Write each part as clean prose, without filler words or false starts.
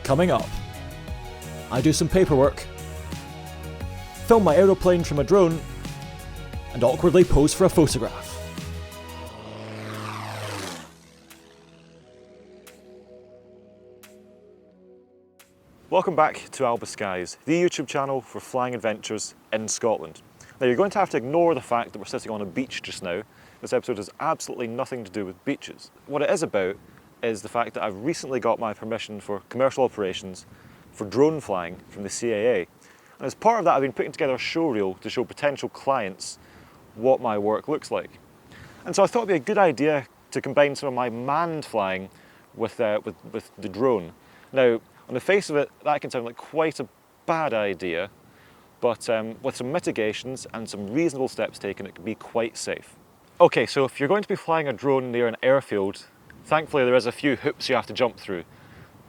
Coming up, I do some paperwork, film my aeroplane from a drone, and awkwardly pose for a photograph. Welcome back to Alba Skies, the YouTube channel for flying adventures in Scotland. Now you're going to have to ignore the fact that we're sitting on a beach just now. This episode has absolutely nothing to do with beaches. What it is about is the fact that I've recently got my permission for commercial operations for drone flying from the CAA. And as part of that, I've been putting together a show reel to show potential clients what my work looks like. And so I thought it'd be a good idea to combine some of my manned flying with the drone. Now, on the face of it, that can sound like quite a bad idea, but with some mitigations and some reasonable steps taken, it can be quite safe. Okay, so if you're going to be flying a drone near an airfield, thankfully there is a few hoops you have to jump through.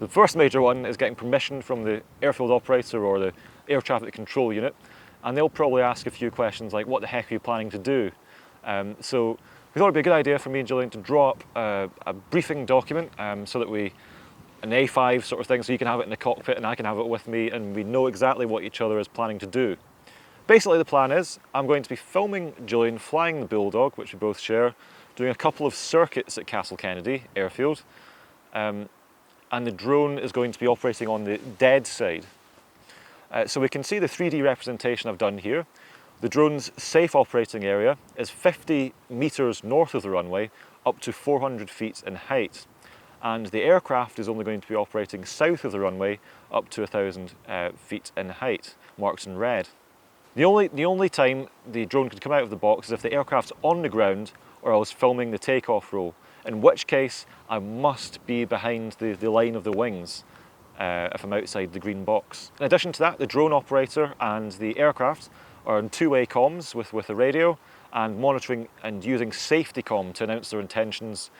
The first major one is getting permission from the airfield operator or the air traffic control unit, and they'll probably ask a few questions like, what the heck are you planning to do? So we thought it'd be a good idea for me and Julian to draw up a briefing document so that an A5 sort of thing, so you can have it in the cockpit and I can have it with me and we know exactly what each other is planning to do. Basically the plan is, I'm going to be filming Julian flying the Bulldog, which we both share, doing a couple of circuits at Castle Kennedy Airfield, and the drone is going to be operating on the dead side. So we can see the 3D representation I've done here. The drone's safe operating area is 50 metres north of the runway, up to 400 feet in height. And the aircraft is only going to be operating south of the runway, up to 1,000 feet in height, marked in red. The only time the drone could come out of the box is if the aircraft's on the ground or I was filming the takeoff roll, in which case I must be behind the line of the wings if I'm outside the green box. In addition to that, the drone operator and the aircraft are on two-way comms with a radio and monitoring and using safety comm to announce their intentions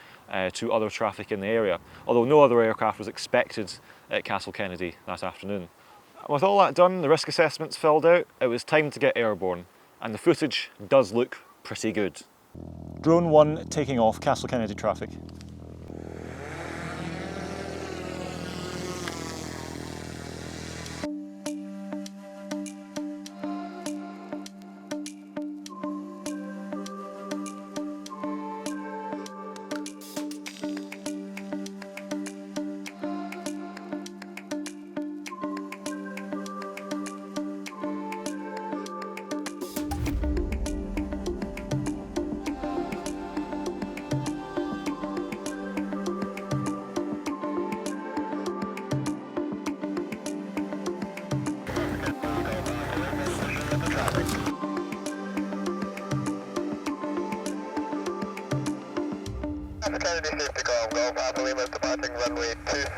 to other traffic in the area, although no other aircraft was expected at Castle Kennedy that afternoon. With all that done, the risk assessments filled out, it was time to get airborne, and the footage does look pretty good. Drone 1 taking off Castle Kennedy traffic. Kennedy safety call, Golf Alpha Lima departing runway 26.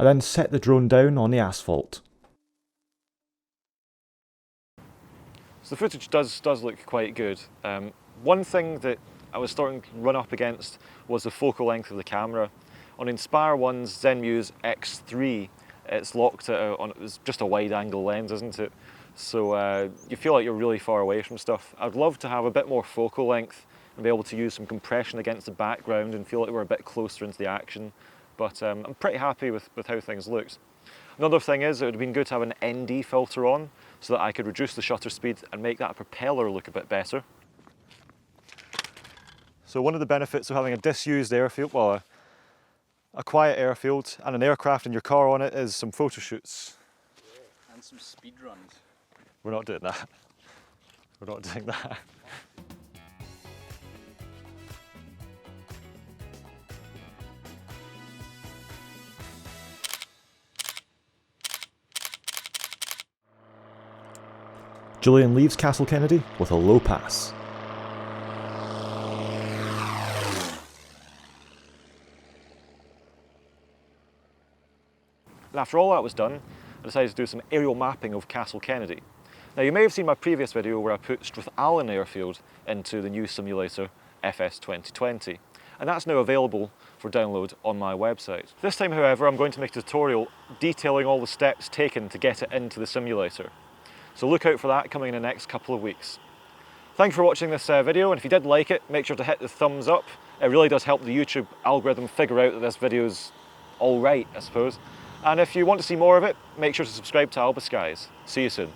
I then set the drone down on the asphalt. So the footage does look quite good. One thing that I was starting to run up against was the focal length of the camera. On Inspire 1's Zenmuse X3, it's locked it's just a wide angle lens, isn't it? So you feel like you're really far away from stuff. I'd love to have a bit more focal length and be able to use some compression against the background and feel like we're a bit closer into the action. But I'm pretty happy with how things looked. Another thing is, it would have been good to have an ND filter on so that I could reduce the shutter speed and make that propeller look a bit better. So one of the benefits of having a disused airfield, well, a quiet airfield and an aircraft in your car on it is some photo shoots. Yeah, and some speed runs. We're not doing that. We're not doing that. Julian leaves Castle Kennedy with a low pass. And after all that was done, I decided to do some aerial mapping of Castle Kennedy. Now you may have seen my previous video where I put Strathallan Airfield into the new simulator FS 2020, and that's now available for download on my website. This time, however, I'm going to make a tutorial detailing all the steps taken to get it into the simulator. So look out for that coming in the next couple of weeks. Thank you for watching this video, and if you did like it, make sure to hit the thumbs up. It really does help the YouTube algorithm figure out that this video's all right, I suppose. And if you want to see more of it, make sure to subscribe to Alba Skies. See you soon.